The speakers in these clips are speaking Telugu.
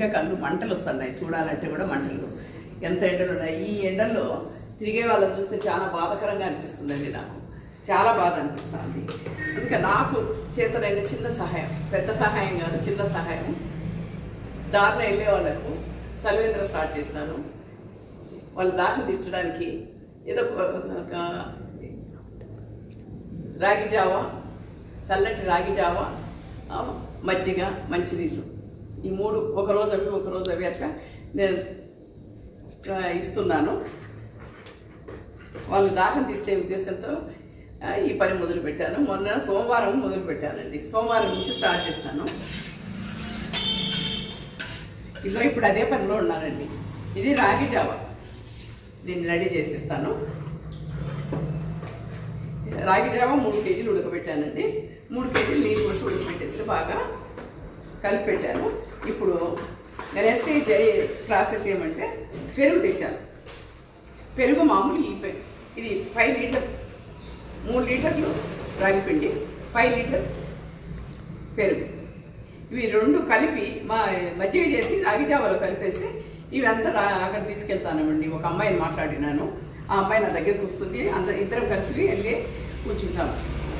మంచిగా కళ్ళు మంటలు వస్తున్నాయి, చూడాలంటే కూడా మంటలు. ఎంత ఎండలు ఉన్నాయి. ఈ ఎండల్లో తిరిగే వాళ్ళని చూస్తే చాలా బాధాకరంగా అనిపిస్తుందండి. నాకు చాలా బాధ అనిపిస్తుంది. ఇంకా నాకు చేతనైన చిన్న సహాయం, పెద్ద సహాయం కాదు, చిన్న సహాయం. దారిలో వెళ్ళే వాళ్ళకు చలివేంద్ర స్టార్ట్ చేస్తాను. వాళ్ళ దాహం తీర్చడానికి ఏదో రాగి జావా, చల్లటి రాగి జావా, మజ్జిగ, మంచినీళ్ళు, ఈ 3 ఒకరోజు అవి అట్లా నేను ఇస్తున్నాను. వాళ్ళు దాహం తీర్చే ఉద్దేశంతో ఈ పని మొదలుపెట్టాను. మొన్న సోమవారం మొదలుపెట్టానండి. సోమవారం నుంచి స్టార్ట్ చేస్తాను. ఇదిగో ఇప్పుడు అదే పనిలో ఉన్నానండి. ఇది రాగి జావా, దీన్ని రెడీ చేసిస్తాను. రాగి జావా 3 కేజీలు ఉడకబెట్టానండి. 3 కేజీలు నీళ్ళు పోసి ఉడకబెట్టేసి బాగా కలిపి పెట్టాను. ఇప్పుడు నెక్స్ట్ ప్రాసెస్ ఏమంటే పెరుగు తెచ్చాను. పెరుగు మామూలు ఇది 5 లీటర్, 3 లీటర్లు రాగి పిండి, 5 లీటర్ పెరుగు, ఇవి 2 కలిపి మజ్జిగ చేసి రాగి జావాలో కలిపేసి ఇవి అంతా అక్కడ తీసుకెళ్తానండి. ఒక అమ్మాయిని మాట్లాడినాను, ఆ అమ్మాయి నా దగ్గరకు వస్తుంది. ఇద్దరం కలిసి వెళ్ళి కూర్చుంటాం.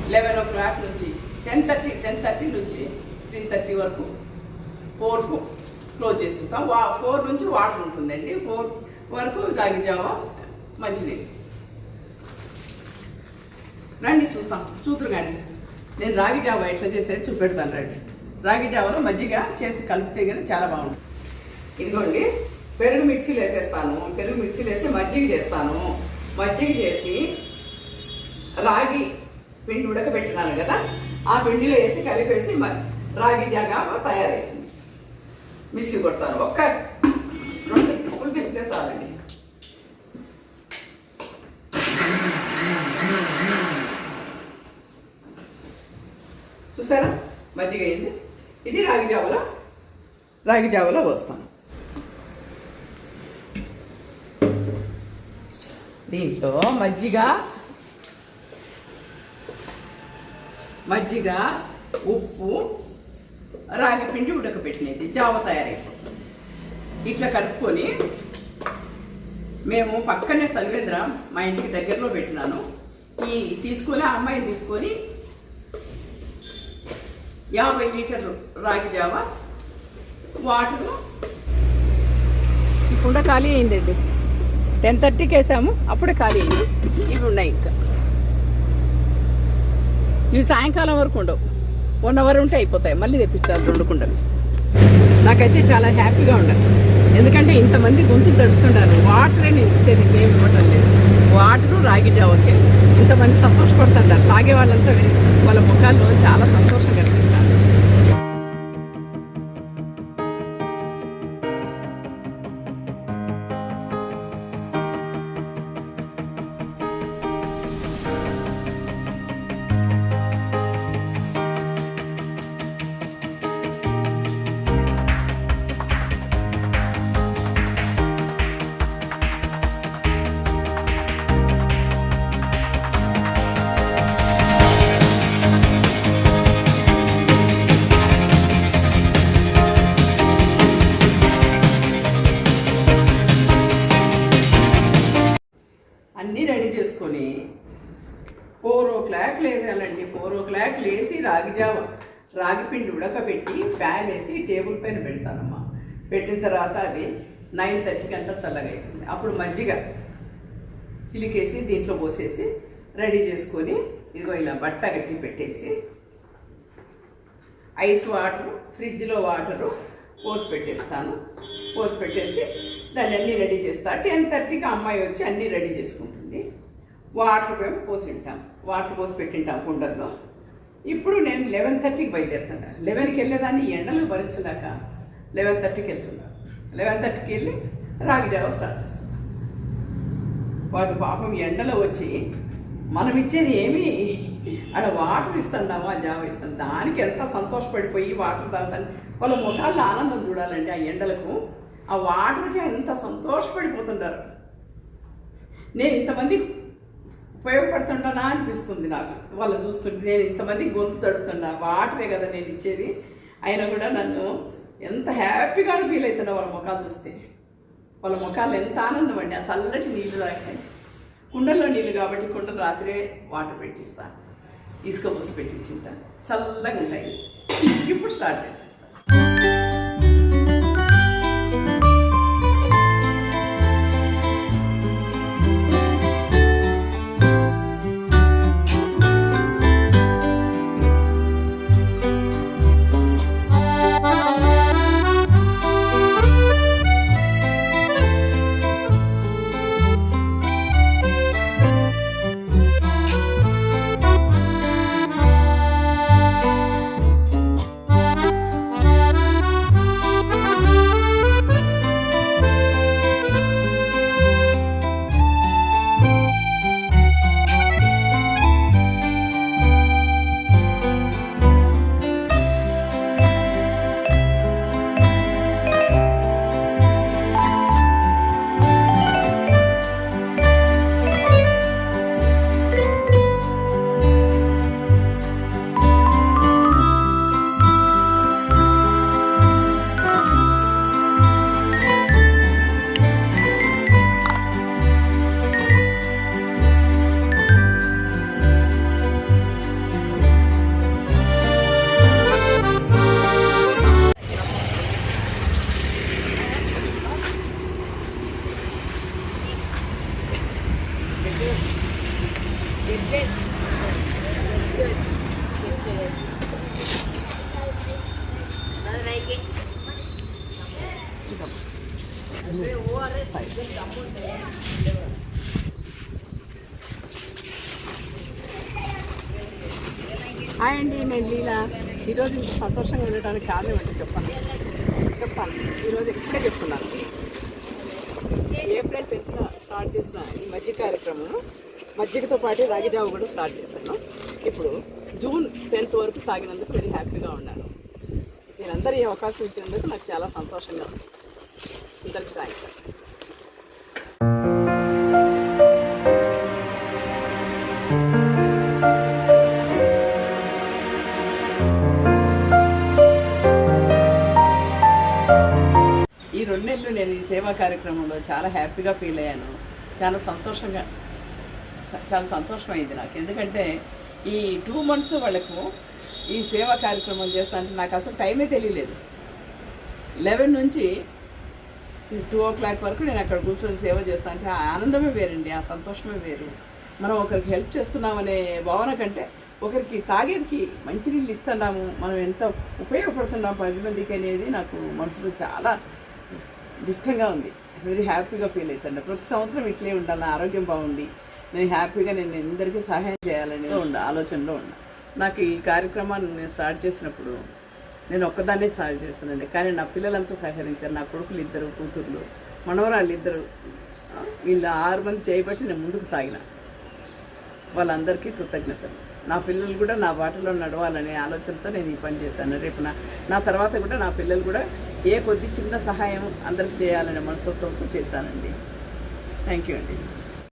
11 o'clock నుంచి 10:30 నుంచి 3:30 వరకు 4కు క్లోజ్ చేసేస్తాం. 4 నుంచి వాటర్ ఉంటుందండి. 4 వరకు రాగి జావా, మంచినీళ్ళు. రండి చూతురు కానీ నేను రాగి జావా ఎట్లా చేస్తే చూపెడతాను. రండి. రాగి జావాలో మజ్జిగ చేసి కలిపితే కానీ చాలా బాగుంటుంది. ఇదిగోండి, పెరుగు మిక్సీలో వేసేస్తాను. పెరుగు మిక్సీలో వేసి మజ్జిగ చేస్తాను. మజ్జిగ చేసి రాగి పిండి ఉడకబెట్టినాను కదా, ఆ పిండిలో వేసి కలిపేసి రాగి జావా తయారవుతుంది. మిక్సీ కొడతాను. 2 నిమిషాలు తిప్పితే చాలండి. చూసారా, మజ్జిగ అయింది. ఇది రాగి జావలో పోస్తాను. దీంట్లో మజ్జిగ, ఉప్పు, రాగి పిండి ఉడకబెట్టినది జావ తయారైపోతుంది. ఇట్లా కలుపుకొని మేము పక్కనే చలివేంద్ర మా ఇంటికి దగ్గరలో పెట్టినాను. తీసుకొని ఆ అమ్మాయిని తీసుకొని 50 లీటర్లు రాగి జావా వాటరు. ఈ కుండ ఖాళీ అయిందండి. 10:30కి వేసాము, అప్పుడే ఖాళీ అయింది. ఇవి ఉన్నాయి ఇంకా. ఇవి సాయంకాలం వరకు ఉండవు, 1 అవర్ ఉంటే అయిపోతాయి. మళ్ళీ తెప్పించాలి 2 కుండలు. నాకైతే చాలా హ్యాపీగా ఉండాలి. ఎందుకంటే ఇంతమంది గొంతు తడుపుతుంటారు. వాటరే నేను ఇచ్చేది, ఇంకేం ఇవ్వటం లేదు. వాటరు రాగి జావకే ఇంతమంది సంతోషపడుతుంటారు. తాగే వాళ్ళంతా వాళ్ళ ముఖాల్లో చాలా సంతోషం కనిపిస్తారు. అన్నీ రెడీ చేసుకొని 4 o'clock లేసానండి. 4 o'clock లేసి రాగి పిండి ఉడకబెట్టి ఫ్యాన్ వేసి టేబుల్ పైన పెడతానమ్మా. పెట్టిన తర్వాత అది 9:30కి అంతా చల్లగా అవుతుంది. అప్పుడు మజ్జిగ చిలికేసి దీంట్లో పోసేసి రెడీ చేసుకొని ఇదిగో ఇలా బట్ట కట్టి పెట్టేసి ఐస్ వాటరు, ఫ్రిడ్జ్లో వాటరు పోసి పెట్టేస్తాను. పోసి పెట్టేసి దాన్ని అన్నీ రెడీ చేస్తా. 10:30కి అమ్మాయి వచ్చి అన్నీ రెడీ చేసుకుంటుంది. వాటర్ మేము పోసింటాం, వాటర్ పోసి పెట్టింటాం కుండల్లో. ఇప్పుడు నేను 11:30కి బయలుదేరుతాను. 11కి వెళ్ళేదాన్ని ఎండలు భరించలేక 11:30కి వెళ్తున్నాను. 11:30కి వెళ్ళి రాగి జావ స్టార్ట్ చేస్తాను. వాడు పాపం ఎండలో వచ్చి మనం ఇచ్చేది ఏమీ అక్కడ వాటర్ ఇస్తున్నామా, జావ ఇస్తాం, దానికి ఎంత సంతోషపడిపోయి వాటర్ తాగుతాను. వాళ్ళ ముఖాల్లో ఆనందం చూడాలండి. ఆ ఎండలకు ఆ వాటర్కి ఎంత సంతోషపడిపోతుంటారు. నేను ఇంతమంది ఉపయోగపడుతుంటానా అనిపిస్తుంది నాకు వాళ్ళని చూస్తుంటే. నేను ఇంతమంది గొంతు తడుపుతున్నా, వాటరే కదా నేను ఇచ్చేది. అయినా కూడా నన్ను ఎంత హ్యాపీగా ఫీల్ అవుతుందో వాళ్ళ ముఖాలు చూస్తే. వాళ్ళ ముఖాలు ఎంత ఆనందం అండి. ఆ చల్లటి నీళ్ళు తాగాయి. కుండల్లో నీళ్ళు కాబట్టి కుండలు రాత్రే వాటర్ పెట్టిస్తా, ఇసుక పోసి పెట్టించింట, చల్లగా ఉంటాయి. ఇప్పుడు స్టార్ట్ చేసేస్తా. హాయ్ అండి, నేను లీలా. ఈరోజు ఇంత సంతోషంగా ఉండటానికి కారణం అంటే చెప్పాను. ఈరోజు ఇప్పుడే చెప్తున్నాను. ఏప్రిల్ 10th స్టార్ట్ చేసిన ఈ మజ్జిగ కార్యక్రమం, మజ్జిగతో పాటు రాగి జావ కూడా స్టార్ట్ చేశాను. ఇప్పుడు జూన్ 10th వరకు సాగినందుకు వెరీ హ్యాపీగా ఉన్నాను. మీరందరూ ఈ అవకాశం ఇచ్చినందుకు నాకు చాలా సంతోషంగా ఉంది. అందరికీ థ్యాంక్స్. ఈ 2 నెలలు నేను ఈ సేవా కార్యక్రమంలో చాలా హ్యాపీగా ఫీల్ అయ్యాను. చాలా సంతోషమైంది నాకు. ఎందుకంటే ఈ 2 months వాళ్ళకు ఈ సేవా కార్యక్రమం చేస్తా అంటే నాకు అసలు టైమే తెలియలేదు. 11 నుంచి 2 o'clock వరకు నేను అక్కడ కూర్చొని సేవ చేస్తా అంటే ఆ ఆనందమే వేరండి, ఆ సంతోషమే వేరు. మనం ఒకరికి హెల్ప్ చేస్తున్నామనే భావన కంటే ఒకరికి తాగేదికి మంచినీళ్ళు ఇస్తున్నాము, మనం ఎంత ఉపయోగపడుతున్నాము 10 మందికి అనేది నాకు మనసులో చాలా దిట్టంగా ఉంది. వెరీ హ్యాపీగా ఫీల్ అవుతాను. ప్రతి సంవత్సరం ఇట్లే ఉండాలి, నా ఆరోగ్యం బాగుండి నేను హ్యాపీగా నేను అందరికీ సహాయం చేయాలని ఆలోచనలో ఉన్నా. నాకు ఈ కార్యక్రమాన్ని నేను స్టార్ట్ చేసినప్పుడు నేను ఒక్కదాన్నే స్టార్ట్ చేస్తానండి, కానీ నా పిల్లలంతా సహకరించారు. నా కొడుకులు 2 కూతుర్లు, మనవరాళ్ళు 2, వీళ్ళు 6 మంది చేయబట్టి నేను ముందుకు సాగిన. వాళ్ళందరికీ కృతజ్ఞతలు. నా పిల్లలు కూడా నా బాటలో నడవాలనే ఆలోచనతో నేను ఈ పని చేస్తాను. రేపు నా తర్వాత కూడా నా పిల్లలు కూడా ఏ కొద్ది చిన్న సహాయం అందరికి చేయాలనే మనస్తత్వంతో చేస్తానండి. థ్యాంక్ యూ అండి.